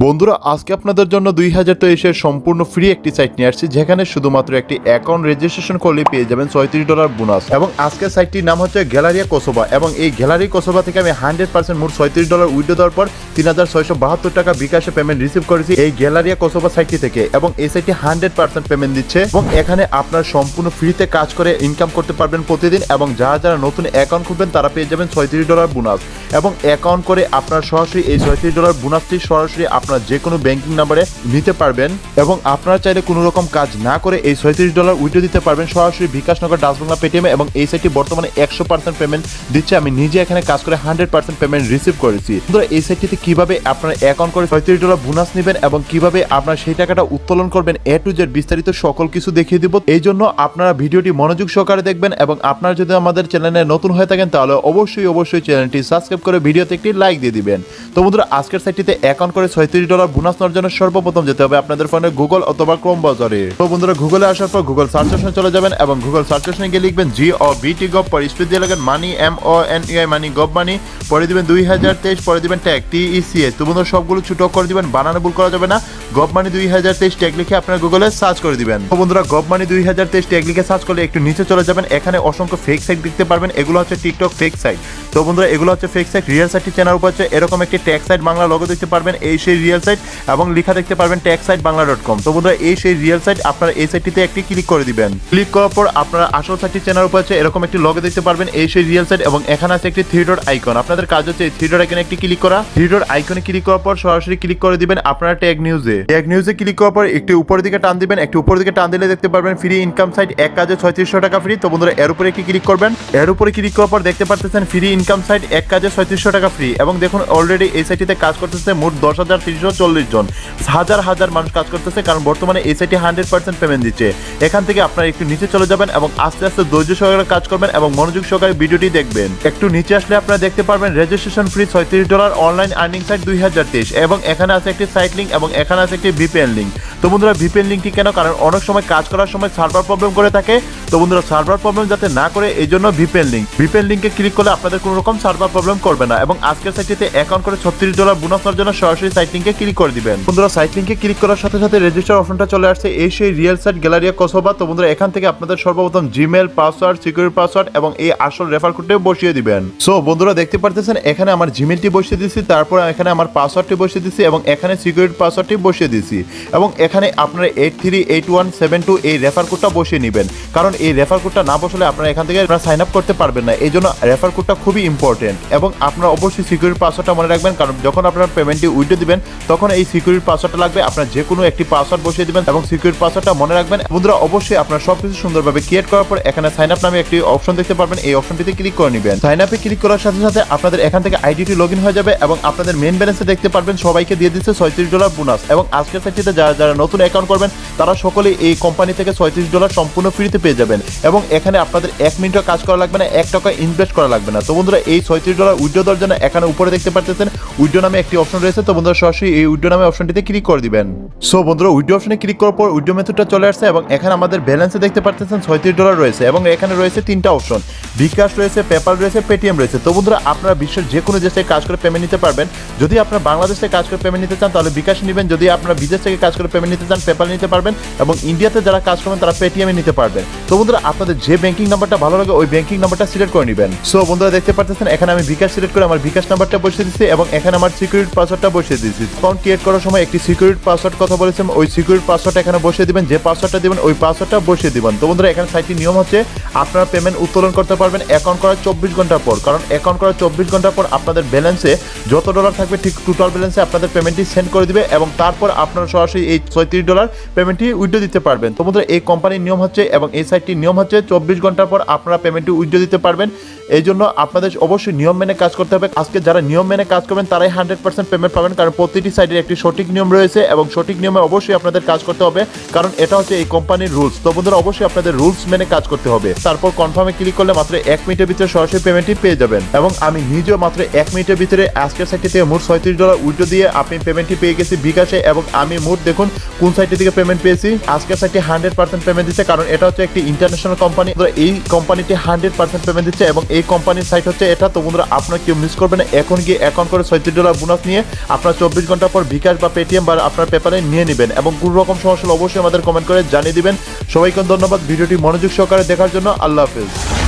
বন্ধুরা আজকে আপনাদের জন্য 2023-এর সম্পূর্ণ ফ্রি একটি সাইট নিয়ে আসছি, যেখানে শুধুমাত্র একটি অ্যাকাউন্ট রেজিস্ট্রেশন করলে পেয়ে যাবেন $36 বোনাস। এবং আজকের সাইটটির নাম হচ্ছে গ্যালারিয়া কোসোভা। এবং এই গ্যালারি কোসোভা থেকে আমি 100% মোট $36 উইথড্র দেওয়ার পর 3672 টাকা বিকাশে পেমেন্ট রিসিভ করেছি এই গ্যালারিয়া কোসোভা সাইটটি থেকে। এবং এই সাইটটি 100% পেমেন্ট দিচ্ছে এবং এখানে আপনার সম্পূর্ণ ফ্রিতে কাজ করে ইনকাম করতে পারবেন প্রতিদিন। এবং যারা নতুন অ্যাকাউন্ট খুলবেন তারা পেয়ে যাবেন $36 বোনাস। এবং অ্যাকাউন্ট করে আপনার সরাসরি এই $36 বোনাসটি সরাসরি আপনার যে কোনো ব্যাংকিং নাম্বারে নিতে পারবেন। এবং আপনারা চাইলে কোনো রকম কাজ না করে এই $36 উইথড্র দিতে পারবেন সরাসরি বিকাশ নগর ডাচ বাংলা পেটিএমে। এবং এই সাইটটি বর্তমানে 100% পেমেন্ট দিচ্ছে। আমি নিজে এখানে কাজ করে 100% পেমেন্ট রিসিভ করেছি। এই সাইটটিতে কিভাবে আপনার অ্যাকাউন্ট করে $36 বোনাস নেবেন এবং কিভাবে আপনার সেই টাকাটা উত্তোলন করবেন A to Z বিস্তারিত সকল কিছু দেখিয়ে দিব। এই জন্য আপনারা ভিডিওটি মনোযোগ সহকারে দেখবেন। এবং আপনারা যদি আমাদের চ্যানেলে নতুন হয়ে থাকেন তাহলে অবশ্যই চ্যানেলটি সাবস্ক্রাইব করে ভিডিওতে একটি লাইক দিয়ে দিবেন। তো বন্ধুরা আজকের সাইটটিতে অ্যাকাউন্ট করে $36 বোনাস নেওয়ার জন্য সর্বপ্রথম যেতে হবে আপনাদের ফোনে গুগল অথবা ক্রোম ব্রাউজারে। তো বন্ধুরা গুগলে আসার পর গুগল সার্চ অপশনে চলে যাবেন এবং গুগল সার্চ অপশনে গিয়ে লিখবেন GOVT গভ, পরে স্পেস দিয়ে লিখবেন মানি MONEY মানি গভ মানি, পরে দিবেন 2023, পরে দিবেন ট্যাগ TECA। তো বন্ধুরা সবগুলো ছোট করে দিবেন, বানানো ভুল করা যাবে না। গভ মানি 2023 ট্যাগ লিখে আপনারা গুগলে সার্চ করে দিবেন। তো বন্ধুরা গভ মানি 2023 ট্যাগ লিখে সার্চ করলে একটু নিচে চলে যাবেন, এখানে অসংখ্য ফেক সাইট দেখতে পারবেন। এগুলো হচ্ছে টিকটক ফেক সাইট। তো বন্ধুরা এগুলো হচ্ছে ফেক সাইট। রিয়েল সাইটটি চেনার উপর হচ্ছে এরকম একটি ট্যাগ সাইট বাংলা লোগো দেখতে পারবেন, এই সেই রিয়েল সাইট, এবং লেখা দেখতে পারবেন tagsitebangla.com। তো বন্ধুরা এই সেই রিয়েল সাইট। আপনারা এই সাইটটিতে একটি ক্লিক করে দিবেন। ক্লিক করার পর আপনারা আসল সাইটটি চেনার উপর হচ্ছে এরকম একটি লোগো দেখতে পারবেন, এই সেই রিয়েল সাইট, এবং এখানে আছে একটি 3 ডট আইকন। আপনাদের কাজ হচ্ছে এই 3 ডট আইকনে একটি ক্লিক করা। 3 ডট আইকনে ক্লিক করার পর সরাসরি ক্লিক করে দিবেন আপনারা ট্যাগ নিউজে ক্লিক করার পর একটু উপরের দিকে টান দিবেন। একটু উপরের দিকে টান দিলে দেখতে পারবেন ফ্রি ইনকাম সাইট, এক কাজে 3600 টাকা ফ্রি। তো বন্ধুরা এর উপরে একটি ক্লিক করবেন। এর উপরে ক্লিক করার পর দেখতে পাচ্ছেন ফ্রি ইনকাম সাইট, এক কাজে 3600 টাকা ফ্রি। এবং দেখুন অলরেডি এই সাইটটিতে কাজ করতেছে মোট 10,340 জন, হাজার মানুষ কাজ করতেছে, কারণ বর্তমানে এই সাইটে 100% পেমেন্ট দিচ্ছে। এখান থেকে আপনারা একটু নিচে চলে যাবেন এবং আস্তে আস্তে ধৈর্য সহকারে কাজ করবেন এবং মনোযোগ সহকারে ভিডিওটি দেখবেন। একটু নিচে আসলে আপনারা দেখতে পারবেন registration free $36 online earning site 2023, এবং এখানে আছে একটি সাইট লিঙ্ক এবং এখানে আছে একটি VPN লিঙ্ক। তো বন্ধুরা VPN লিঙ্কটি কেন? কারণ অনেক সময় কাজ করার সময় সার্ভার প্রবলেম করে থাকে। তো বন্ধুরা সার্ভার প্রবলেম যাতে না করে এই জন্য VPN লিঙ্কে ক্লিক করলে আপনাদের কোনো রকম সার্ভার প্রবলেম করবে না। এবং আজকের সাইটটিতে অ্যাকাউন্ট করে $36 বোনাস নেওয়ার জন্য সরাসরি সাইট লিঙ্কে ক্লিক করে দিবেন। বন্ধুরা সাইট লিঙ্কে ক্লিক করার সাথে সাথে রেজিস্টার অপশনটা চলে আসছে, এই সেই রিয়েল সাইট গ্যালারিয়া কোসোভা। তো বন্ধুরা এখান থেকে আপনাদের সর্বপ্রথম জিমেল পাসওয়ার্ড, সিকিউরিটি পাসওয়ার্ড এবং এই আসল রেফার কোডটি বসিয়ে দিবেন। সো বন্ধুরা দেখতে পারতেছেন এখানে আমার জিমেলটি বসিয়ে দিয়েছি, তারপর এখানে আমার পাসওয়ার্ডটি বসিয়ে দিয়েছি এবং এখানে সিকিউরিটি পাসওয়ার্ডটি বসিয়ে দিয়েছি। এবং এখানে আপনারা 838172 এই রেফার কোডটা বসিয়ে নেবেন, কারণ এই রেফার কোডটা না বসলে আপনারা এখান থেকে সাইন আপ করতে পারবেন না। এই জন্য রেফার কোডটা খুবই ইম্পর্টেন্ট। এবং আপনারা অবশ্যই সিকিউরিটি পাসওয়ার্ডটা মনে রাখবেন, কারণ যখন আপনারা পেমেন্টটি উইথড্র দিবেন তখন এই সিকিউরিটি পাসওয়ার্ডটা লাগবে। আপনারা যে কোনো একটি পাসওয়ার্ড বসিয়ে দিবেন এবং সিকিউরিটি পাসওয়ার্ডটা মনে রাখবেন। বন্ধুরা অবশ্যই আপনারা সবকিছু সুন্দরভাবে ক্রিয়েট করার পর এখানে সাইন আপ নামে একটি অপশন দেখতে পারবেন, এই অপশনটিতে ক্লিক করে নেবেন। সাইন আপে ক্লিক করার সাথে সাথে আপনাদের এখান থেকে আইডিটি লগ ইন হয়ে যাবে এবং আপনাদের মেইন ব্যালেন্সে দেখতে পারবেন সবাইকে দিয়ে দিচ্ছে $36 বোনাস। এবং আজকের সাইটটিতে যারা নতুন অ্যাকাউন্ট করবেন তারা সকলেই এই কোম্পানি থেকে $36 সম্পূর্ণ ফ্রিতে পেয়ে যাবেন। এবং এখানে আপনাদের 1 মিনিটও কাজ করা লাগবে না, 1 টাকা ইনভেস্ট করা লাগবে না। তো বন্ধুরা এই $36 উইথড্র দেওয়ার জন্য এখানে উপরে দেখতে পাচ্ছেন উইথড্র নামে একটি অপশন রয়েছে। তো বন্ধুরা সরাসরি এই উইথড্র নামে অপশনটিতে ক্লিক করে দিবেন। সো বন্ধুরা উইথড্র অপশনে ক্লিক করার পর উইথড্র মেথডটা চলে আসছে এবং এখানে আমাদের ব্যালেন্সে দেখতে পাচ্ছেন $36 রয়েছে। এবং এখানে রয়েছে 3টা অপশন, বিকাশ রয়েছে, পেপাল রয়েছে, পেটিএম রয়েছে। তো বন্ধুরা আপনারা বিশ্বের যে কোনো দেশ থেকে কাজ করে পেমেন্ট নিতে পারবেন। যদি আপনারা বাংলাদেশ থেকে কাজ করে পেমেন্ট নিতে চান তাহলে বিকাশ নেবেন, যদি আপনারা বিদেশ থেকে কাজ করে পেমেন্ট নিতে চান পেপাল নিতে পারবেন, এবং ইন্ডিয়াতে যারা কাজ করবেন তারা পেটিএমে নিতে পারবেন। তো বন্ধুরা আপনাদের যে ব্যাংকিং নাম্বারটা ভালো লাগে ওই ব্যাংকিং নাম্বারটা সিলেক্ট করে নেবেন। সো বন্ধুরা দেখতে পাচ্ছেন এখানে আমি বিকাশ সিলেক্ট করে আমার বিকাশ নাম্বারটা বসিয়ে দিচ্ছি এবং এখানে আমার সিকিউরিটি পাসওয়ার্ডটা বসিয়ে দিচ্ছি। অ্যাকাউন্ট ক্রিয়েট করার সময় একটি সিকিউরিটি পাসওয়ার্ড কথা বলেছেন, ওই সিকিউরিটি পাসওয়ার্ডটা এখানে বসিয়ে দিবেন, যে পাসওয়ার্ডটা দিবেন ওই পাসওয়ার্ডটা বসিয়ে দিবেন। তো বন্ধুরা এখানে সাইটটির নিয়ম হচ্ছে আপনারা পেমেন্ট উত্তোলন করতে পারবেন অ্যাকাউন্ট করার 24 ঘন্টা পর, কারণ অ্যাকাউন্ট করার 24 ঘন্টা পর আপনাদের ব্যালেন্সে যত ডলার থাকবে ঠিক টোটাল ব্যালেন্সে আপনাদের পেমেন্টটি সেন্ড করে দিবে এবং তারপর আপনারা সরাসরি এই $36 পেমেন্টটি উইথড্র দিতে পারবেন। তো বন্ধুরা এই কোম্পানির নিয়ম হচ্ছে এবং এই সাইটটির নিয়ম হচ্ছে 24 ঘন্টা পর আপনারা পেমেন্টটি উইথড্র দিতে পারবেন। এই জন্য আপনাদের অবশ্যই নিয়ম মেনে কাজ করতে হবে। আজকে যারা নিয়ম মেনে কাজ করবেন তারাই 100% পেমেন্ট পাবেন, কারণ প্রতিটি সাইটের একটি সঠিক নিয়ম রয়েছে এবং সঠিক নিয়মে অবশ্যই আপনাদের কাজ করতে হবে, কারণ এটা হচ্ছে এই কোম্পানির রুলস। তো বন্ধুরা অবশ্যই আপনাদের রুলস মেনে কাজ করতে হবে। তারপর কনফার্মে ক্লিক করলে মাত্র 1 মিনিটের ভিতরে সরাসরি পেমেন্টটি পেয়ে যাবেন। এবং আমি নিজেও মাত্র 1 মিনিটের ভিতরে আজকের সাইটটি থেকে মোট $36 উইথড্র দিয়ে আপনি পেমেন্টটি পেয়ে গেছি বিকাশে। এবং আমি মোট দেখুন কোন সাইটটি থেকে পেমেন্ট পেয়েছি। আজকের সাইটটি 100% পেমেন্ট দিচ্ছে, কারণ এটা হচ্ছে একটি ইন্টারন্যাশনাল কোম্পানি। এই কোম্পানিটি 100% পেমেন্ট দিচ্ছে এবং এই এই কোম্পানির সাইট হচ্ছে এটা। তো বন্ধুরা আপনারা কেউ মিস করবেন না, এখন গিয়ে অ্যাকাউন্ট করে $37 বোনাস নিয়ে আপনার 24 ঘন্টা পর বিকাশ বা পেটিএম বা আপনার পেপারে নিয়ে নেবেন। এবং কোনো রকম সমস্যা হলে অবশ্যই আমাদের কমেন্ট করে জানিয়ে দিবেন। সবাইকে ধন্যবাদ ভিডিওটি মনোযোগ সহকারে দেখার জন্য। আল্লাহ হাফেজ।